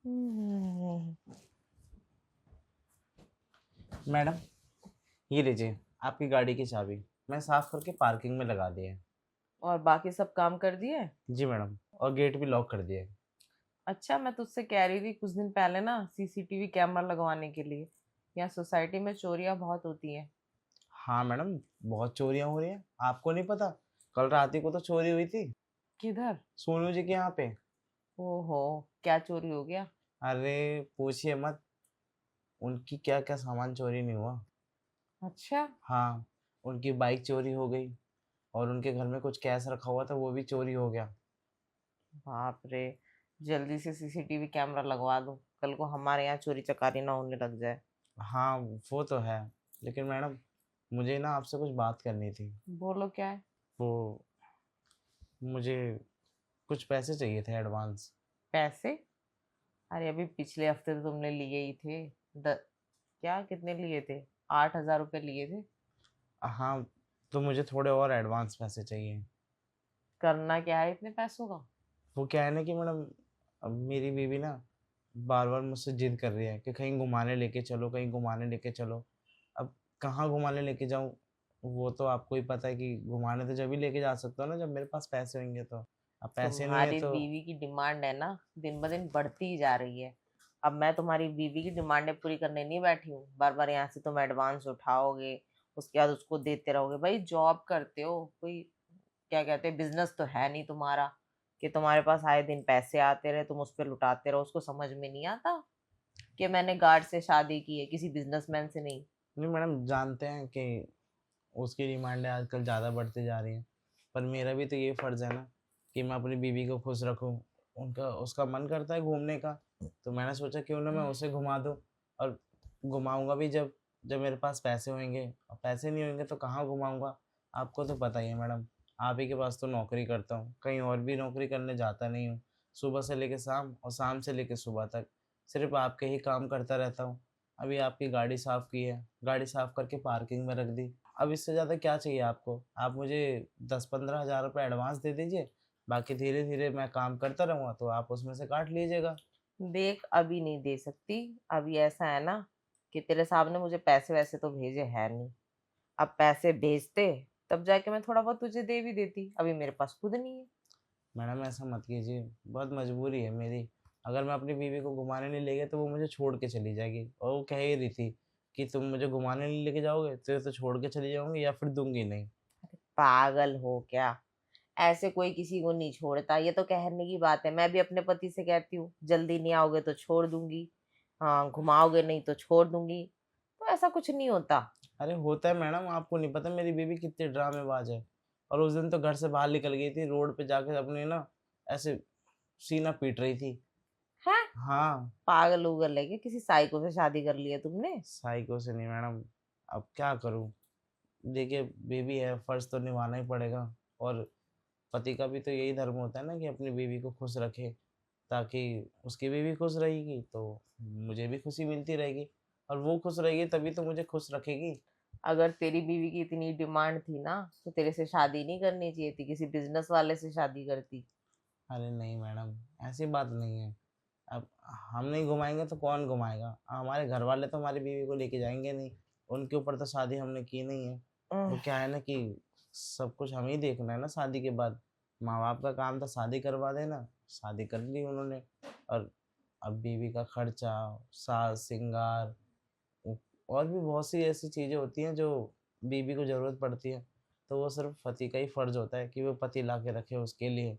हम्म, madam, ये लीजिए आपकी गाड़ी की चाबी। मैं साफ करके पार्किंग में लगा दी है। और बाकी सब काम कर दिए? जी मैडम, और गेट भी लॉक कर दिया है। अच्छा, मैं तुझसे कह रही थी कुछ दिन पहले ना सीसीटीवी कैमरा लगवाने के लिए। यहाँ सोसाइटी में चोरियां बहुत होती हैं। हाँ मैडम, बहुत चोरियां हो रही हैं। आपको नहीं पता, कल रात ही को तो चोरी हुई थी किधर? सोनू जी के यहाँ पे। ओहो, क्या चोरी हो गया? अरे पूछिए मत, उनकी क्या क्या सामान चोरी नहीं हुआ। अच्छा। हाँ, उनकी बाइक चोरी हो गई और उनके घर में कुछ कैश रखा हुआ था वो भी चोरी हो गया। बाप रे, जल्दी से सीसीटीवी कैमरा लगवा दो, कल को हमारे यहाँ चोरी चकारी ना होने लग जाए। हाँ वो तो है, लेकिन मैडम मुझे ना आपसे कुछ बात करनी थी। बोलो क्या है? वो मुझे कुछ पैसे चाहिए थे एडवांस। पैसे? अरे अभी पिछले हफ्ते तो तुमने लिए ही थे। क्या कितने लिए थे? 8,000 रुपये लिए थे। हाँ, तो मुझे थोड़े और एडवांस पैसे चाहिए। करना क्या है इतने पैसों का? वो क्या है ना कि मैडम, अब मेरी बीवी ना बार बार मुझसे जिद कर रही है कि कहीं घुमाने लेके चलो, कहीं घुमाने लेके चलो। अब कहाँ घुमाने लेके जाऊँ, वो तो आपको ही पता है कि घुमाने तो जब ही लेके जा सकता हूँ ना जब मेरे पास पैसे होंगे। तो अब पैसे नहीं है तुम्हारी तो। बीवी की डिमांड है ना, दिन ब दिन बढ़ती ही जा रही है। अब मैं तुम्हारी बीवी की डिमांडें पूरी करने नहीं बैठी हूँ। बार बार यहाँ से तुम एडवांस उठाओगे, उसके बाद उसको देते रहोगे। भाई जॉब करते हो, कोई क्या कहते हैं, बिजनेस तो है नहीं तुम्हारा कि तुम्हारे पास आए दिन पैसे आते रहे तुम उस पर लुटाते रहो। उसको समझ में नहीं आता कि मैंने गार्ड से शादी की है, किसी बिजनेसमैन से नहीं। नहीं मैडम, जानते हैं कि उसकी डिमांडें आजकल ज़्यादा बढ़ती जा रही हैं, पर मेरा भी तो ये फ़र्ज़ है ना कि मैं अपनी बीवी को खुश रखूं। उनका उसका मन करता है घूमने का, तो मैंने सोचा क्यों ना मैं उसे घुमा दूं। और घुमाऊंगा भी जब जब मेरे पास पैसे होंगे। और पैसे नहीं होंगे तो कहाँ घुमाऊंगा। आपको तो पता ही है मैडम, आप ही के पास तो नौकरी करता हूँ, कहीं और भी नौकरी करने जाता नहीं हूँ। सुबह से लेकर शाम और शाम से लेकर सुबह तक सिर्फ आपके ही काम करता रहता हूँ। अभी आपकी गाड़ी साफ़ की है, गाड़ी साफ़ करके पार्किंग में रख दी। अब इससे ज़्यादा क्या चाहिए आपको? आप मुझे 10-15 हज़ार रुपये एडवांस दे दीजिए, बाकी धीरे-धीरे मैं काम करता रहूँगा तो आप उसमें से काट लीजिएगा। देख, अभी नहीं दे सकती। अभी ऐसा है ना कि तेरे साहब ने मुझे पैसे वैसे तो भेजे है नहीं। अब पैसे भेजते तब जाके मैं थोड़ा बहुत तुझे दे भी देती। अभी मेरे पास खुद नहीं है। मैडम ऐसा मत कीजिए, बहुत मजबूरी है मेरी। अगर मैं अपनी बीवी को घुमाने नहीं ले गया तो वो मुझे छोड़ के चली जाएगी, और वो कह ही रही थी कि तुम मुझे घुमाने नहीं लेके जाओगे तो छोड़ के चली जाऊँगी या फिर दूँगी नहीं। पागल हो क्या? ऐसे कोई किसी को नहीं छोड़ता, ये तो कहने की बात है। मैं भी अपने पति से कहती हूँ जल्दी नहीं आओगे तो छोड़ दूंगी, हाँ घुमाओगे नहीं तो छोड़ दूंगी। तो ऐसा कुछ नहीं होता। अरे होता है मैडम, आपको नहीं पता मेरी बीवी कितनी ड्रामेबाज है। और उस दिन तो घर से बाहर निकल गई थी, रोड पे जाके अपने ना ऐसे सीना पीट रही थी। है? हाँ। पागल उगल है क्या? किसी साइको से शादी कर ली है तुमने? साइको से नहीं मैडम, अब क्या करूँ। देखिए, बीवी है, फर्ज तो निभाना ही पड़ेगा। और पति का भी तो यही धर्म होता है ना कि अपनी बीवी को खुश रखे, ताकि उसकी बीवी खुश रहेगी तो मुझे भी खुशी मिलती रहेगी, और वो खुश रहेगी तभी तो मुझे खुश रखेगी। अगर तेरी बीवी की इतनी डिमांड थी ना तो तेरे से शादी नहीं करनी चाहिए थी, किसी बिजनेस वाले से शादी करती। अरे नहीं मैडम, ऐसी बात नहीं है। अब हम नहीं घुमाएंगे तो कौन घुमाएगा? हमारे घर वाले तो हमारी बीवी को लेके जाएंगे नहीं, उनके ऊपर तो शादी हमने की नहीं है। उह, वो क्या है ना कि सब कुछ हमें ही देखना है ना शादी के बाद। माँ बाप का काम था शादी करवा देना, शादी कर ली उन्होंने। और अब बीवी का खर्चा, साज सिंगार, और भी बहुत सी ऐसी चीज़ें होती हैं जो बीवी को ज़रूरत पड़ती है। तो वो सिर्फ पति का ही फर्ज होता है कि वो पति ला के रखे उसके लिए।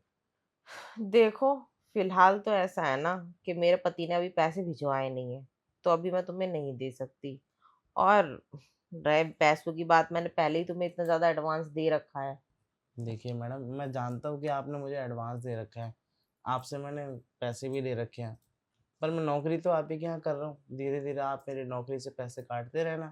देखो, फिलहाल तो ऐसा है ना कि मेरे पति ने अभी पैसे भिजवाए नहीं है, तो अभी मैं तुम्हें नहीं दे सकती। और रहे पैसों की बात, मैंने पहले ही तुम्हें इतना ज्यादा एडवांस दे रखा है। देखिए मैडम, मैं जानता हूँ कि आपने मुझे एडवांस दे रखा है, आपसे मैंने पैसे भी ले रखे हैं, पर मैं नौकरी तो आप ही के यहाँ कर रहा हूँ। धीरे धीरे आप मेरी नौकरी से पैसे काटते रहना।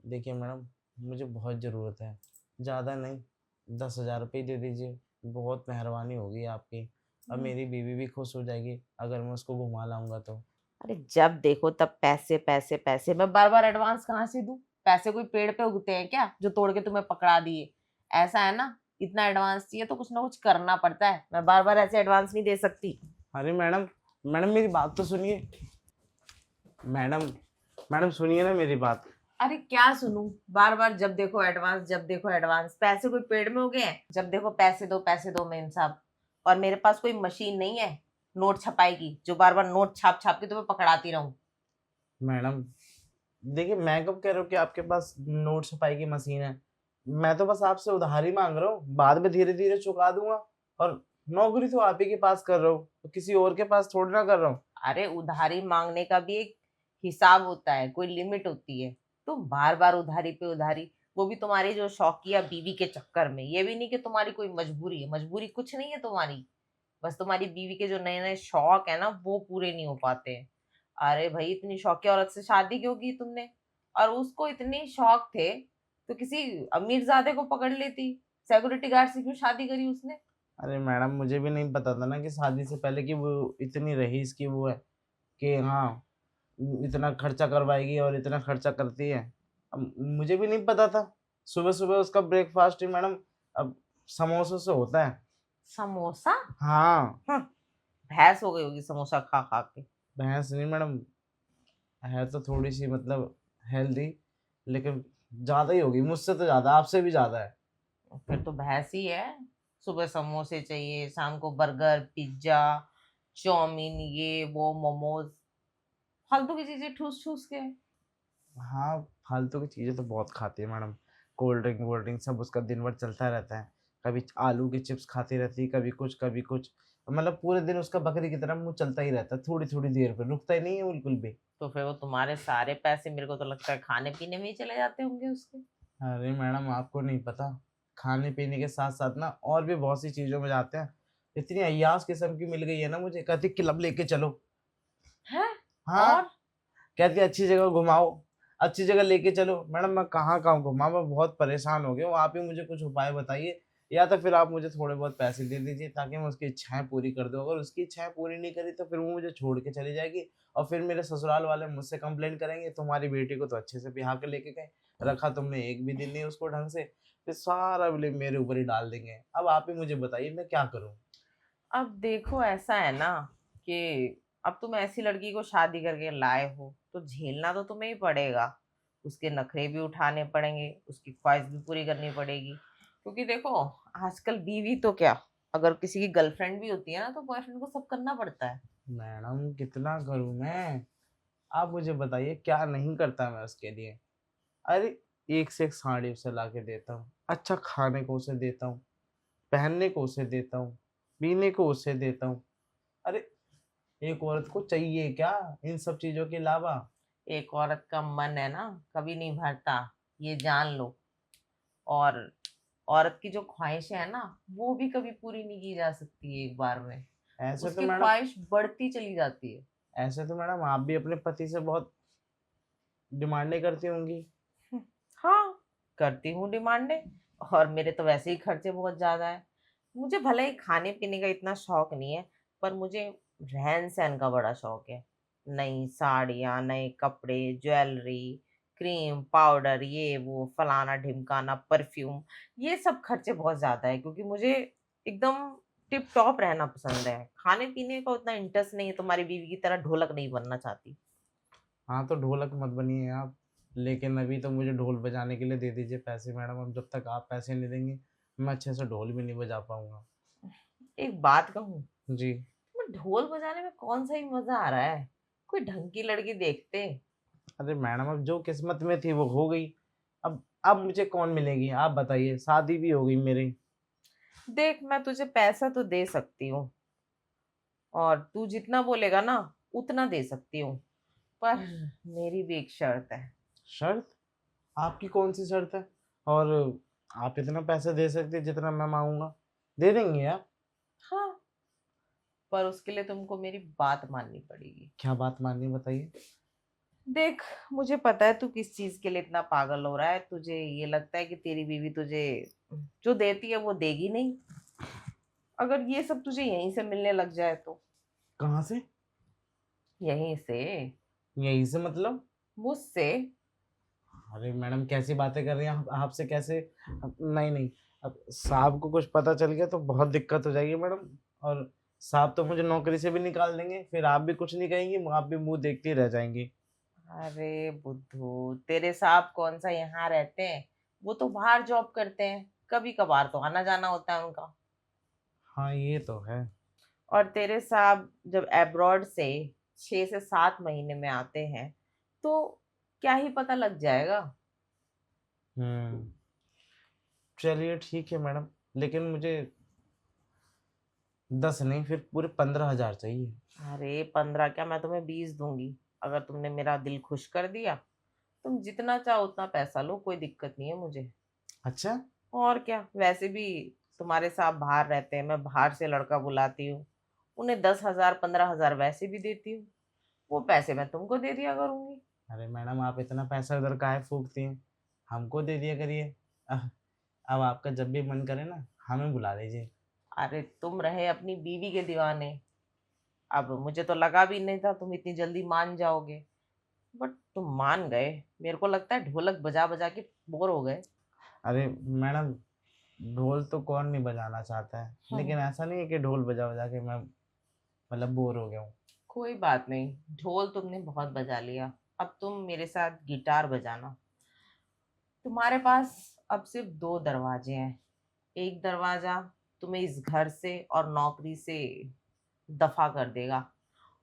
देखिए मैडम, मुझे बहुत ज़रूरत है, ज़्यादा नहीं, 10,000 रुपये दे दीजिए, बहुत मेहरबानी होगी आपकी। अब हम्म, मेरी बीवी भी खुश हो जाएगी अगर मैं उसको घुमा लाऊंगा तो। अरे जब देखो तब पैसे पैसे पैसे, मैं बार बार एडवांस कहाँ से दूं? पैसे कोई पेड़ पे उगते हैं क्या जो तोड़ के तुम्हें पकड़ा दिए? ऐसा है ना, इतना एडवांस चाहिए तो कुछ ना कुछ करना पड़ता है। मैं बार बार ऐसे एडवांस नहीं दे सकती। अरे मैडम, मैडम मेरी बात तो सुनिए। मैडम मैडम सुनिए ना मेरी बात। अरे क्या सुनूं, बार बार जब देखो एडवांस, जब देखो एडवांस। पैसे कोई पेड़ में उगे हैं? जब देखो पैसे दो मेम साहब। और मेरे पास कोई मशीन नहीं है नोट छपाई की, जो बार बार नोट छाप छाप के तुम्हें पकड़ाती रहूं। मैडम देखिए, मैं कब कह रहा हूँ कि आपके पास नोट छपाई की मशीन है। मैं तो बस आपसे उधारी मांग रहा हूँ, बाद में धीरे धीरे चुका दूंगा। और नौकरी तो आप ही के पास कर रहा हूँ, तो किसी और के पास थोड़ी ना कर रहा हूँ। अरे उधारी मांगने का भी एक हिसाब होता है, कोई लिमिट होती है। तुम बार बार उधारी पे उधारी, वो भी तुम्हारी जो शौकिया बीवी के चक्कर में। ये भी नहीं कि तुम्हारी कोई मजबूरी है, मजबूरी कुछ नहीं है तुम्हारी। बस तुम्हारी बीवी के जो नए नए शौक है ना, वो पूरे नहीं हो पाते हैं। अरे भाई, इतनी शौकिया औरत से शादी क्यों की तुमने? और उसको इतने शौक थे तो किसी अमीरजादे को पकड़ लेती। सिक्योरिटी गार्ड से क्यों शादी करी उसने? अरे मैडम मुझे भी नहीं पता था ना कि शादी से पहले कि वो इतनी रईस की वो है, कि हाँ इतना खर्चा करवाएगी और इतना खर्चा करती है। अब मुझे भी नहीं पता था। सुबह सुबह उसका ब्रेकफास्ट ही मैडम अब समोसों से होता है। समोसा? हाँ। हम्म, भैंस हो गई होगी समोसा खा खा के। भैंस नहीं मैडम, है तो थोड़ी सी मतलब हेल्दी, लेकिन ज़्यादा ही होगी, मुझसे तो ज़्यादा, आपसे भी ज़्यादा है। फिर तो भैंस ही है। सुबह समोसे चाहिए, शाम को बर्गर, पिज्जा, चाउमीन, ये वो, मोमोज, फालतू की चीजें ठूस ठूस के। हाँ, फालतू की चीज़ें तो बहुत खाती है मैडम। कोल्ड ड्रिंक वोल्ड ड्रिंक सब उसका दिन भर चलता रहता है। कभी आलू के चिप्स खाती रहती है, कभी कुछ कभी कुछ। मतलब पूरे दिन उसका बकरी की तरह मुंह चलता ही रहता है, थोड़ी थोड़ी देर पे रुकता ही नहीं है बिल्कुल भी। तो फिर वो तुम्हारे सारे पैसे मेरे को तो लगता है खाने पीने में ही चले जाते होंगे उसके। अरे मैडम आपको नहीं पता, खाने पीने के साथ साथ ना और भी बहुत सी चीज़ों में जाते हैं। इतनी अय्याश किस्म की मिल गई है ना मुझे, कहती क्लब लेके चलो। है? हाँ, और कहती अच्छी जगह घुमाओ, अच्छी जगह लेके चलो। मैडम मैं कहाँ-कहाँ घुमाऊँ, मैं बहुत परेशान हो गया हूँ, आप ही मुझे कुछ उपाय बताइए, या तो फिर आप मुझे थोड़े बहुत पैसे दे दीजिए ताकि मैं उसकी इच्छाएँ पूरी कर दूँ। अगर उसकी इच्छाएँ पूरी नहीं करी तो फिर वो मुझे छोड़ के चली जाएगी, और फिर मेरे ससुराल वाले मुझसे कंप्लेंट करेंगे, तुम्हारी बेटी को तो अच्छे से ब्याह के लेके गए, रखा तुमने एक भी दिन नहीं उसको ढंग से, फिर सारा ब्लेम मेरे ऊपर ही डाल देंगे। अब आप ही मुझे बताइए मैं क्या करूँ? अब देखो, ऐसा है ना कि अब तुम ऐसी लड़की को शादी करके लाए हो तो झेलना तो तुम्हें ही पड़ेगा। उसके नखरे भी उठाने पड़ेंगे, उसकी ख्वाहिश भी पूरी करनी पड़ेगी। क्योंकि देखो, आजकल बीवी तो क्या, अगर किसी की गर्लफ्रेंड भी होती है ना, तो बॉयफ्रेंड को सब करना पड़ता है। मैडम कितना करूँ मैं? आप मुझे बताइए क्या नहीं करता मैं उसके लिए? अरे! एक से एक साड़ी उसे लाके देता हूँ, अच्छा खाने को उसे देता हूँ, पहनने को उसे देता हूँ, पीने को उसे देता हूँ। अरे! एक औरत को चाहिए क्या इन सब चीज़ों के अलावा? एक औरत का मन है ना, कभी नहीं भरता, ये जान लो। और औरत की जो ख्वाहिशें है ना, वो भी कभी पूरी नहीं की जा सकती एक बार में। ऐसे तो उसकी मैडम ख्वाहिश बढ़ती चली जाती है। ऐसे तो मैडम आप भी अपने पति से बहुत डिमांडें करती होंगी। हाँ, करती हूँ डिमांडें। और मेरे तो वैसे ही खर्चे बहुत ज्यादा है। मुझे भले ही खाने पीने का इतना शौक नहीं है, पर मुझे रहन सहन का बड़ा शौक है। नई साड़ियाँ, नए कपड़े, ज्वेलरी, क्रीम पाउडर, ये वो फलाना ढिमकाना, परफ्यूम, ये सब खर्चे बहुत ज्यादा है। क्योंकि मुझे एकदम टिप टॉप रहना पसंद है। खाने पीने का उतना इंटरेस्ट नहीं है, तुम्हारी बीवी की तरह ढोलक नहीं बनना चाहती। हाँ, तो ढोलक मत बनिए आप, लेकिन अभी तो मुझे ढोल बजाने के लिए दे दीजिए पैसे मैडम। अब जब तक आप पैसे नहीं देंगी, मैं अच्छे से ढोल भी नहीं बजा पाऊँगा। एक बात कहूँ, जी। तुम्हें ढोल बजाने में कौन सा ही मजा आ रहा है? कोई ढंग की लड़की देखते। अरे मैडम अब जो किस्मत में थी वो हो गई। अब मुझे कौन मिलेगी आप बताइए, शादी भी हो गई मेरी। देख, मैं तुझे पैसा तो दे सकती हूँ, और तू जितना बोलेगा ना उतना दे सकती हूँ। पर मेरी भी एक शर्त है। शर्त? आपकी कौन सी शर्त है? और आप इतना पैसे दे सकते हैं जितना मैं मांगूंगा, दे देंगे आप? हाँ, पर उसके लिए तुमको मेरी बात माननी पड़ेगी। क्या बात माननी है बताइए? देख, मुझे पता है तू किस चीज के लिए इतना पागल हो रहा है। तुझे ये लगता है कि तेरी बीवी तुझे जो देती है वो देगी नहीं। अगर ये सब तुझे यहीं से मिलने लग जाए तो। कहाँ से? यहीं से, यहीं से मतलब? मुझसे। अरे मैडम कैसी बातें कर रही हैं आप, आपसे कैसे? नहीं नहीं, अब साहब को कुछ पता चल गया तो बहुत दिक्कत हो जाएगी मैडम। और साहब तो मुझे नौकरी से भी निकाल देंगे, फिर आप भी कुछ नहीं कहेंगी, आप भी मुंह देखते ही रह जाएंगी। अरे बुद्धू, तेरे साहब कौन सा यहाँ रहते हैं? वो तो बाहर जॉब करते हैं, कभी कभार तो आना जाना होता है उनका। हाँ ये तो है। और तेरे साहब जब अब्रॉड से 6 से 7 महीने में आते हैं तो क्या ही पता लग जाएगा। हम्म। चलिए ठीक है मैडम, लेकिन मुझे 10 नहीं, फिर पूरे 15,000 चाहिए। अरे 15 क्या, मैं तुम्हें 20 दूंगी। अगर तुमने मेरा दिल खुश कर दिया, तुम जितना चाहो उतना पैसा लो, कोई दिक्कत नहीं है मुझे। अच्छा। और क्या, वैसे भी तुम्हारे साहब बाहर रहते हैं, मैं बाहर से लड़का बुलाती हूँ, उन्हें 10,000 15,000 वैसे भी देती हूँ, वो पैसे मैं तुमको दे दिया करूंगी। अरे मैडम, आप इतना पैसा उधर काहे फूकती हैं, हमको दे दिया करिए। अह, अब आपका जब भी मन करे ना, हमें बुला लीजिए। अरे तुम रहे अपनी बीवी के दीवाने, अब मुझे तो लगा भी नहीं था तुम इतनी जल्दी मान जाओगे, बट तुम मान गए। मेरे को लगता है ढोलक बजा बजा के बोर हो गए। अरे मैडम, ढोल तो कौन नहीं बजाना चाहता है, हम्म, लेकिन ऐसा नहीं है कि ढोल बजा बजा के मैं मतलब बोर हो गया हूँ। कोई बात नहीं, ढोल तुमने बहुत बजा लिया, अब तुम मेरे साथ गिटार बजाना। तुम्हारे पास अब सिर्फ 2 दरवाजे हैं। एक दरवाजा तुम्हें इस घर से और नौकरी से दफा कर देगा,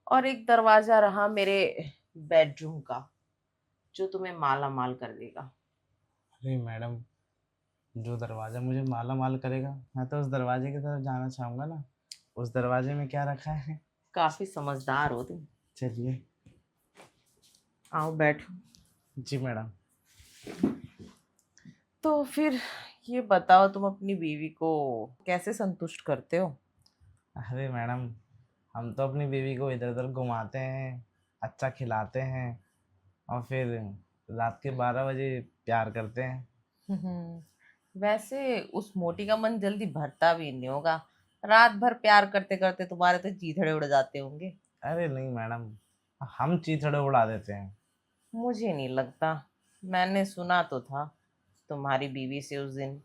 और एक दरवाजा रहा मेरे बेडरूम का, जो तुम्हें माला माल कर देगा। अरे मैडम, जो दरवाज़ा मुझे माला माल करेगा, मैं तो उस दरवाजे की तरफ जाना चाहूँगा ना। उस दरवाजे में क्या रखा है? काफी समझदार हो तुम। चलिए। आओ बैठो। जी मैडम। तो फिर ये बताओ, तुम अपनी बीवी को कैसे संतुष्ट करते हो? अरे मैडम, हम तो अपनी बीवी को इधर उधर घुमाते हैं, अच्छा खिलाते हैं, और फिर रात के 12 बजे प्यार करते हैं। वैसे उस मोटी का मन जल्दी भरता भी नहीं होगा, रात भर प्यार करते करते तुम्हारे तो चीथड़े उड़ जाते होंगे। अरे नहीं मैडम, हम चीथड़े उड़ा देते हैं। मुझे नहीं लगता। मैंने सुना तो था, तुम्हारी बीवी से उस दिन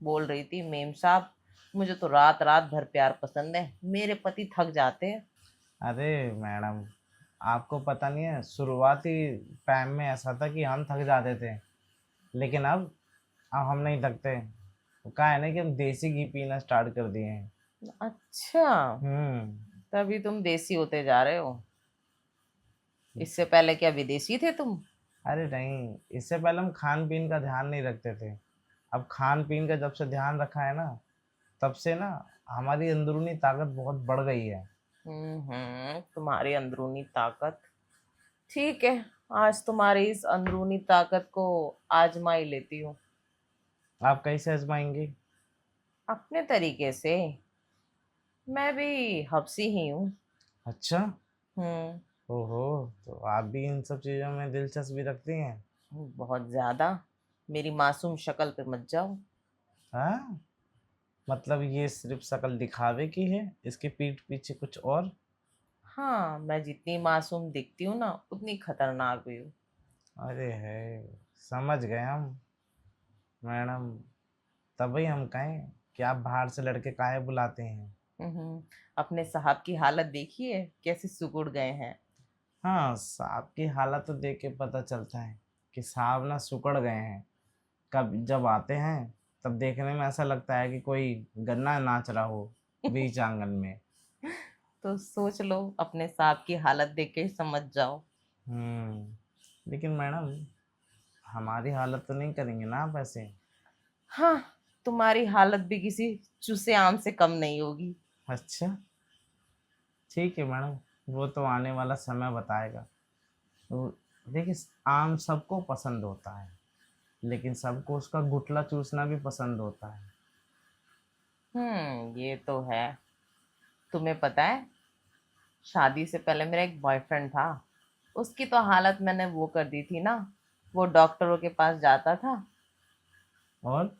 बोल रही थी, मेम साहब मुझे तो रात रात भर प्यार पसंद है, मेरे पति थक जाते हैं। अरे मैडम, आपको पता नहीं है, शुरुआती टाइम में ऐसा था कि हम थक जाते थे, लेकिन अब हम नहीं थकते। वो क्या है ना कि हम देसी घी पीना स्टार्ट कर दिए हैं। अच्छा, हम्म। तभी तुम देसी होते जा रहे हो। इससे पहले क्या विदेशी थे तुम? अरे नहीं, इससे पहले हम खान पीन का ध्यान नहीं रखते थे। अब खान पीन का जब से ध्यान रखा है ना, तब से ना हमारी अंदरूनी ताकत बहुत बढ़ गई है। तुम्हारी अंदरूनी ताकत, ठीक है, आज तुम्हारी इस अंदरूनी ताकत को आजमा ही लेती हूँ, आप कैसे आजमाएंगे? अपने तरीके से। मैं भी हफ्सी ही हूँ। अच्छा। हम्म। ओहो, तो आप भी इन सब चीज़ों में दिलचस्पी रखती हैं? बहुत ज्यादा। मेरी मासूम शक्ल पे मत जाओ। हाँ, मतलब ये सिर्फ शक्ल दिखावे की है, इसके पीठ पीछे कुछ और? हाँ, मैं जितनी मासूम दिखती हूँ ना, उतनी खतरनाक भी हूँ। अरे है, समझ गए हम मैडम। तभी हम कहें कि आप बाहर से लड़के काहे बुलाते हैं। हम्म। अपने साहब की हालत देखिए, कैसे सिकुड़ गए हैं। हाँ, सांप की हालत तो देख के पता चलता है कि सांप ना सुकड़ गए हैं। कब जब आते हैं, तब देखने में ऐसा लगता है कि कोई गन्ना नाच रहा हो बीच आंगन में। तो सोच लो, अपने साहब की हालत देख के ही समझ जाओ। लेकिन मैडम, हमारी हालत तो नहीं करेंगे ना आप ऐसे? हाँ, तुम्हारी हालत भी किसी चूसे आम से कम नहीं होगी। अच्छा, ठीक है मैडम, वो तो आने वाला समय बताएगा। तो देखिए, आम सबको पसंद होता है, लेकिन सबको उसका गुठला चूसना भी पसंद होता है। ये तो है। तुम्हें पता है, शादी से पहले मेरा एक बॉयफ्रेंड था, उसकी तो हालत मैंने वो कर दी थी ना। वो डॉक्टरों के पास जाता था, और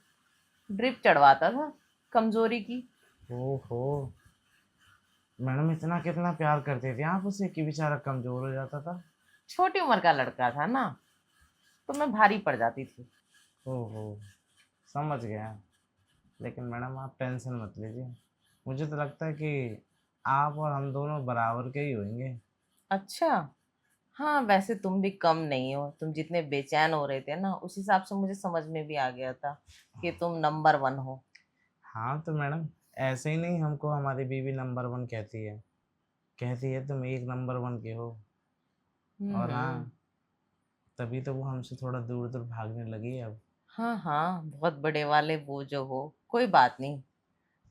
ड्रिप चढ़वाता था कमजोरी की। ओहो, मैडम इतना कितना प्यार करते थे आप उसे कि बेचारा कमजोर हो जाता था? छोटी उम्र का लड़का था ना, तो मैं भारी पड़ जाती थी। ओहो, समझ गया। लेकिन मैडम, आप टेंशन मत लीजिए, मुझे तो लगता है कि आप और हम दोनों बराबर के ही होंगे। अच्छा। हाँ, वैसे तुम भी कम नहीं हो। तुम जितने बेचैन हो रहे थे ना, उस हिसाब से मुझे समझ में भी आ गया था कि तुम नंबर 1 हो। हाँ तो मैडम, ऐसे ही नहीं हमको हमारी बीवी नंबर 1 कहती है, कहती है तुम एक नंबर 1 के हो। और हम्म। हाँ, तभी तो वो हमसे थोड़ा दूर दूर भागने लगी है अब। हाँ हाँ, बहुत बड़े वाले वो जो हो, कोई बात नहीं।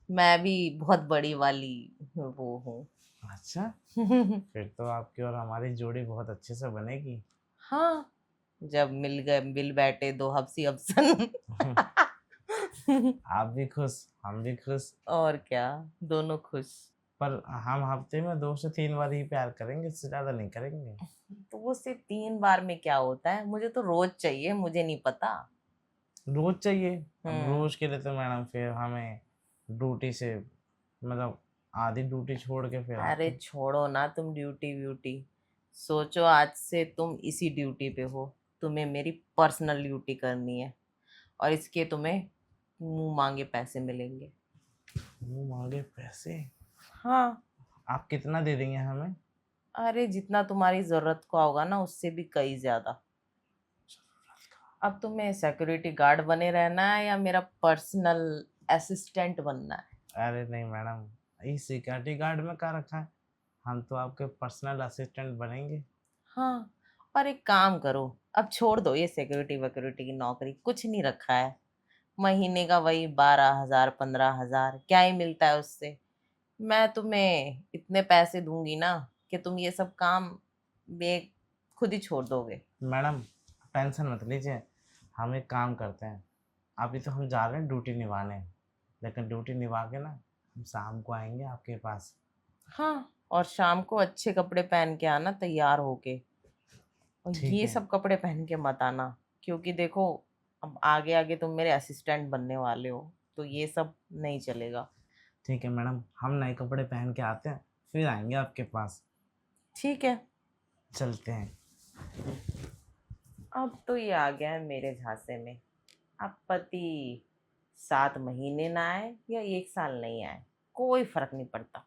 मैं भी बहुत बड़ी वाली वो हूँ। अच्छा, फिर तो आपकी और हमारी जोड़ी बहुत अच्छे से बनेगी। हाँ, जब मिल बैठे दो हफ्सी अफसन। आप भी खुश, हम भी खुश। और क्या, दोनों खुश। पर हम हफ्ते में 2 से 3 बार ही प्यार करेंगे, इससे ज्यादा नहीं करेंगे। तो वो सिर्फ 3 बार में क्या होता है? मुझे तो रोज चाहिए, मुझे नहीं पता। रोज चाहिए? अब हम्म। रोज के लिए तो मैडम फिर हमें ड्यूटी से, मतलब आधी ड्यूटी छोड़ के फिर अरे आपके। छोड़ो ना तुम ड्यूटी व्यूटी। सोचो आज से तुम इसी ड्यूटी पे हो। तुम्हें मेरी पर्सनल ड्यूटी करनी है, और इसके तुम्हें मुंह मांगे पैसे मिलेंगे। मुंह मांगे पैसे? हाँ। आप कितना दे देंगे हमें? अरे जितना तुम्हारी जरूरत का होगा ना, उससे भी कई ज्यादा। अब तुम्हें सिक्योरिटी गार्ड बने रहना है या मेरा पर्सनल असिस्टेंट बनना है? अरे नहीं मैडम, ये सिक्योरिटी गार्ड में क्या रखा है, हम तो आपके पर्सनल असिस्टेंट बनेंगे। हाँ। और एक काम करो, अब छोड़ दो ये सिक्योरिटी वक्योरिटी की नौकरी, कुछ नहीं रखा है। महीने का वही 12,000 15,000 क्या ही मिलता है उससे। मैं तुम्हें इतने पैसे दूंगी ना कि तुम ये सब काम बे खुद ही छोड़ दोगे। मैडम टेंशन मत लीजिए, हम एक काम करते हैं, अभी तो हम जा रहे हैं ड्यूटी निभाने, लेकिन ड्यूटी निभा के ना हम शाम को आएंगे आपके पास। हाँ, और शाम को अच्छे कपड़े पहन के आना, तैयार होके। और ठीक ये है। सब कपड़े पहन के मत आना, क्योंकि देखो, अब आगे आगे तुम मेरे असिस्टेंट बनने वाले हो, तो ये सब नहीं चलेगा। ठीक है मैडम, हम नए कपड़े पहन के आते हैं, फिर आएंगे आपके पास। ठीक है। चलते हैं। अब तो ये आ गया है मेरे झांसे में। अब पति 7 महीने ना आए या 1 साल नहीं आए, कोई फर्क नहीं पड़ता।